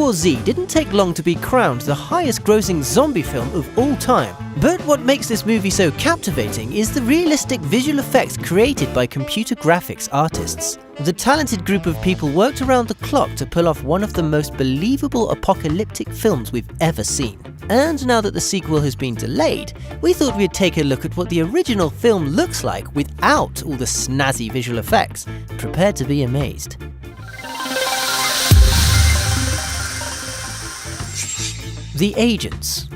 War Z didn't take long to be crowned the highest-grossing zombie film of all time. But what makes this movie so captivating is the realistic visual effects created by computer graphics artists. The talented group of people worked around the clock to pull off one of the most believable apocalyptic films we've ever seen. And now that the sequel has been delayed, we thought we'd take a look at what the original film looks like without all the snazzy visual effects. Prepare to be amazed. The Agents.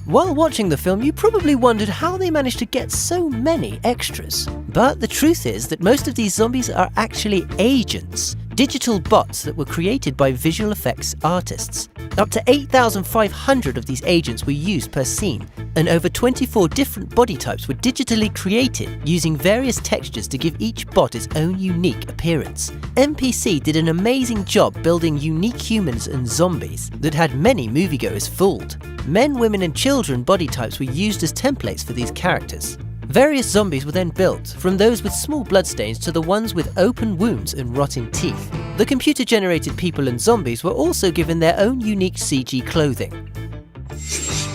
While watching the film, you probably wondered how they managed to get so many extras. But the truth is that most of these zombies are actually agents, digital bots that were created by visual effects artists. Up to 8,500 of these agents were used per scene, and over 24 different body types were digitally created using various textures to give each bot its own unique appearance. MPC did an amazing job building unique humans and zombies that had many moviegoers fooled. Men, women and children body types were used as templates for these characters. Various zombies were then built, from those with small bloodstains to the ones with open wounds and rotting teeth. The computer-generated people and zombies were also given their own unique CG clothing.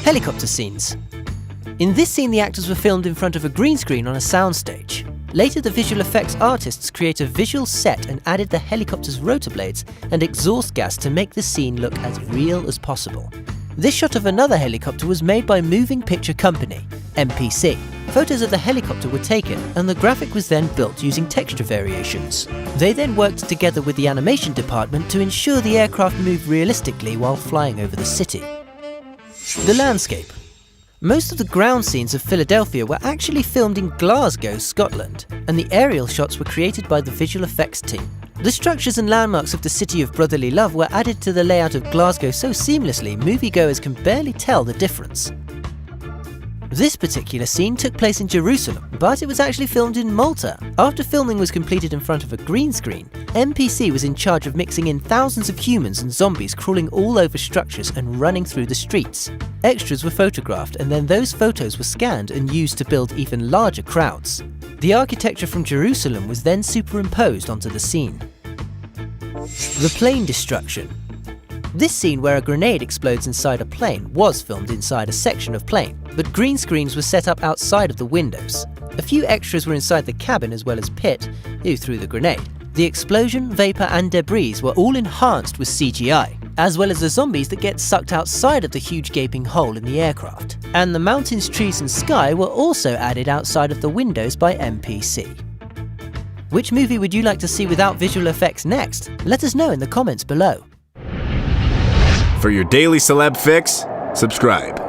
Helicopter scenes. In this scene, the actors were filmed in front of a green screen on a soundstage. Later, the visual effects artists created a visual set and added the helicopter's rotor blades and exhaust gas to make the scene look as real as possible. This shot of another helicopter was made by Moving Picture Company, MPC. Photos of the helicopter were taken and the graphic was then built using texture variations. They then worked together with the animation department to ensure the aircraft moved realistically while flying over the city. The landscape. Most of the ground scenes of Philadelphia were actually filmed in Glasgow, Scotland, and the aerial shots were created by the visual effects team. The structures and landmarks of the City of Brotherly Love were added to the layout of Glasgow so seamlessly moviegoers can barely tell the difference. This particular scene took place in Jerusalem, but it was actually filmed in Malta. After filming was completed in front of a green screen, MPC was in charge of mixing in thousands of humans and zombies crawling all over structures and running through the streets. Extras were photographed and then those photos were scanned and used to build even larger crowds. The architecture from Jerusalem was then superimposed onto the scene. The plane destruction. This scene where a grenade explodes inside a plane was filmed inside a section of plane, but green screens were set up outside of the windows. A few extras were inside the cabin as well as Pitt, who threw the grenade. The explosion, vapor and debris were all enhanced with CGI, as well as the zombies that get sucked outside of the huge gaping hole in the aircraft. And the mountains, trees and sky were also added outside of the windows by MPC. Which movie would you like to see without visual effects next? Let us know in the comments below. For your daily celeb fix, subscribe.